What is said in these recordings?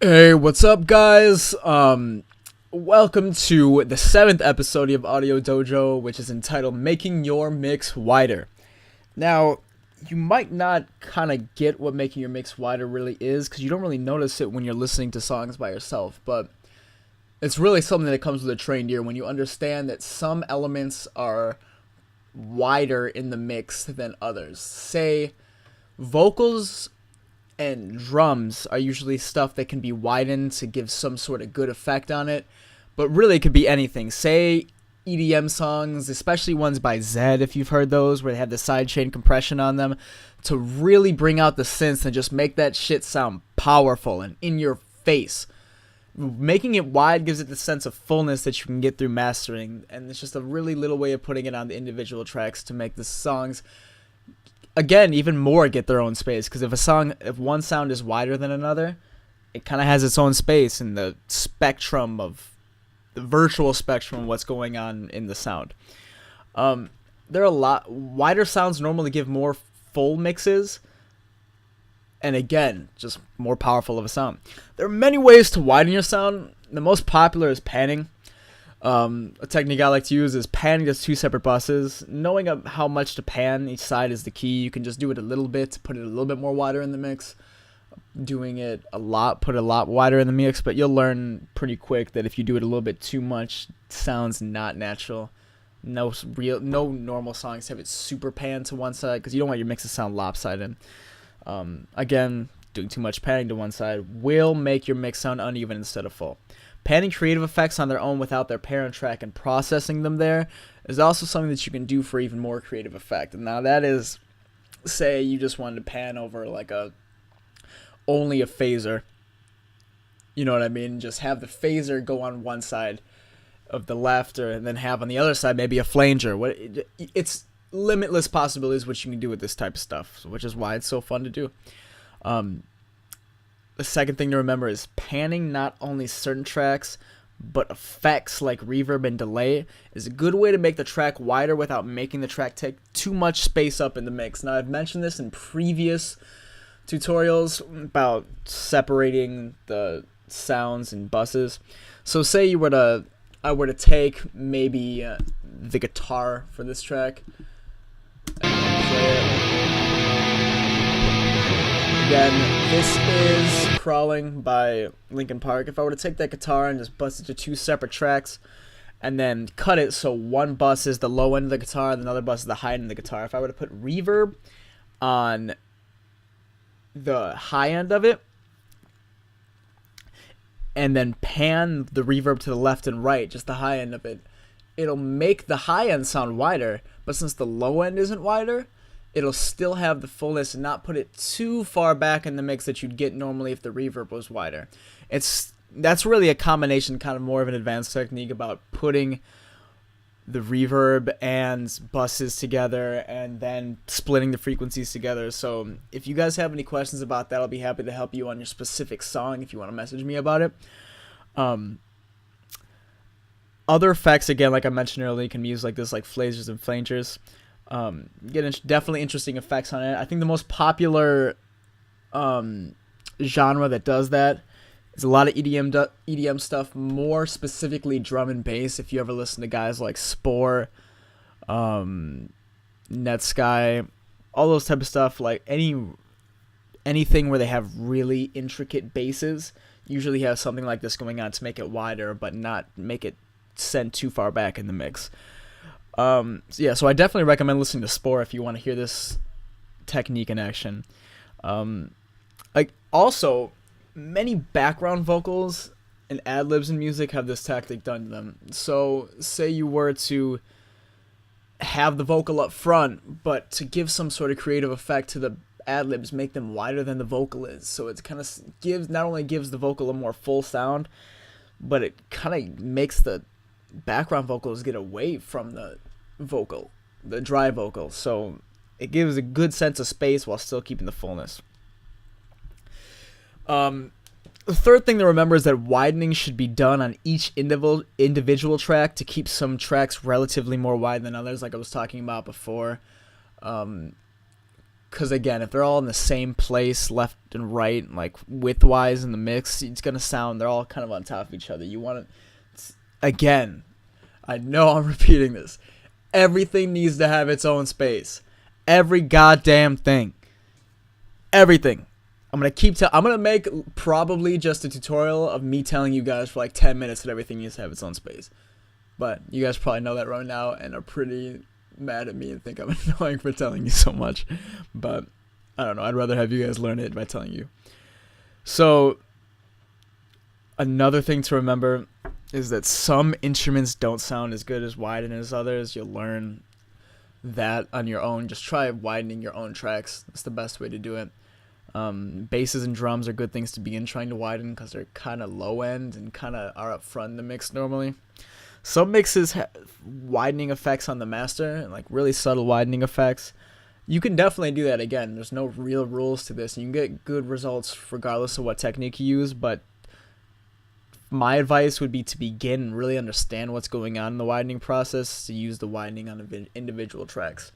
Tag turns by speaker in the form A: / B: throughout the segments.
A: Hey, what's up, guys? Welcome to the 7th episode of Audio Dojo, which is entitled Making Your Mix Wider. Now, you might not kind of get what making your mix wider really is, because you don't really notice it when you're listening to songs by yourself, but it's really something that comes with a trained ear when you understand that some elements are wider in the mix than others. Say, vocals and drums are usually stuff that can be widened to give some sort of good effect on it, but really it could be anything. Say EDM songs, especially ones by Zed, if you've heard those, where they have the sidechain compression on them, to really bring out the synths and just make that shit sound powerful and in your face. Making it wide gives it the sense of fullness that you can get through mastering, and it's just a really little way of putting it on the individual tracks to make the songs, again, even more get their own space. Because if one sound is wider than another, it kind of has its own space in the spectrum of the virtual spectrum of what's going on in the sound. There are a lot wider sounds normally give more full mixes, and again, just more powerful of a sound. There are many ways to widen your sound. The most popular is panning. A technique I like to use is panning just two separate buses. Knowing how much to pan each side is the key. You can just do it a little bit to put it a little bit more wider in the mix. Doing it a lot, put it a lot wider in the mix, but you'll learn pretty quick that if you do it a little bit too much, it sounds not natural. No normal songs have it super panned to one side because you don't want your mix to sound lopsided. Again, doing too much panning to one side will make your mix sound uneven instead of full. Panning creative effects on their own without their parent track and processing them there is also something that you can do for even more creative effect. And now that is, say you just wanted to pan over like only a phaser. You know what I mean? Just have the phaser go on one side of the left, and then have on the other side maybe a flanger. It's limitless possibilities what you can do with this type of stuff, which is why it's so fun to do. The second thing to remember is panning not only certain tracks, but effects like reverb and delay is a good way to make the track wider without making the track take too much space up in the mix. Now, I've mentioned this in previous tutorials about separating the sounds and buses. So say I were to take maybe the guitar for this track and play it. Again, this is Crawling by Linkin Park. If I were to take that guitar and just bust it to two separate tracks and then cut it so one bus is the low end of the guitar and another bus is the high end of the guitar, if I were to put reverb on the high end of it and then pan the reverb to the left and right, just the high end of it, it'll make the high end sound wider, but since the low end isn't wider, it'll still have the fullness and not put it too far back in the mix that you'd get normally if the reverb was wider. That's really a combination, kind of more of an advanced technique about putting the reverb and buses together and then splitting the frequencies together. So if you guys have any questions about that, I'll be happy to help you on your specific song if you want to message me about it. Other effects, again, like I mentioned earlier, can be used like this, like phasers and flangers. Definitely interesting effects on it. I think the most popular genre that does that is a lot of EDM stuff, more specifically drum and bass. If you ever listen to guys like Spore, Netsky, all those type of stuff, like anything where they have really intricate basses, usually have something like this going on to make it wider, but not make it send too far back in the mix. So I definitely recommend listening to Spore if you want to hear this technique in action. Also, many background vocals and ad-libs in music have this tactic done to them. So, say you were to have the vocal up front, but to give some sort of creative effect to the ad-libs, make them wider than the vocal is. So it kind of not only gives the vocal a more full sound, but it kind of makes the background vocals get away from the dry vocal. So it gives a good sense of space while still keeping the fullness. The third thing to remember is that widening should be done on each individual track to keep some tracks relatively more wide than others, like I was talking about before. Because again, if they're all in the same place, left and right, like width-wise in the mix, it's gonna sound, they're all kind of on top of each other. You want to, again, I know I'm repeating this. Everything needs to have its own space. Every goddamn thing. Everything. I'm gonna make probably just a tutorial of me telling you guys for like 10 minutes that everything needs to have its own space. But you guys probably know that right now and are pretty mad at me and think I'm annoying for telling you so much. But I don't know. I'd rather have you guys learn it by telling you. So another thing to remember is that some instruments don't sound as good as widen as others. You'll learn that on your own. Just try widening your own tracks. That's the best way to do it. Basses and drums are good things to begin trying to widen because they're kind of low end and kind of are up front in the mix normally. Some mixes have widening effects on the master, like really subtle widening effects. You can definitely do that. Again, there's no real rules to this. You can get good results regardless of what technique you use, but my advice would be to begin and really understand what's going on in the widening process, to use the widening on individual tracks.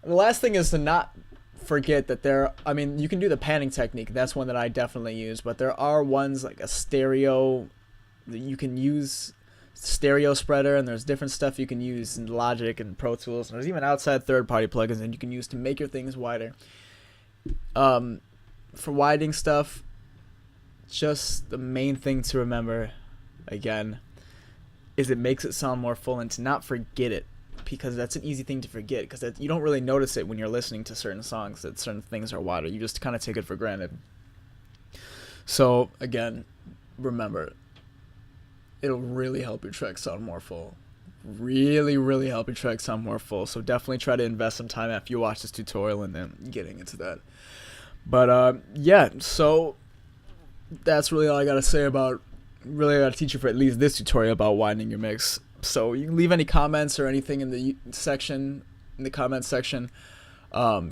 A: And the last thing is to not forget that you can do the panning technique. That's one that I definitely use, but there are ones like a stereo that you can use, stereo spreader, and there's different stuff you can use in Logic and Pro Tools, and there's even outside third-party plugins that you can use to make your things wider. For widening stuff, just the main thing to remember, again, is it makes it sound more full, and to not forget it, because that's an easy thing to forget, because you don't really notice it when you're listening to certain songs that certain things are wider. You just kind of take it for granted. So again, remember, it'll really help your track sound more full. Really, really help your track sound more full. So definitely try to invest some time after you watch this tutorial and then getting into that. But yeah, so that's really all I gotta say about. Really, I gotta teach you for at least this tutorial about widening your mix. So you can leave any comments or anything in the comments section.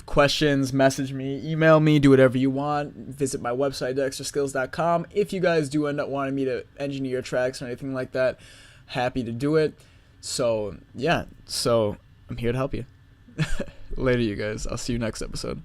A: Questions, message me, email me, do whatever you want. Visit my website, dexterskills.com. If you guys do end up wanting me to engineer your tracks or anything like that, happy to do it. So yeah, so I'm here to help you. Later, you guys. I'll see you next episode.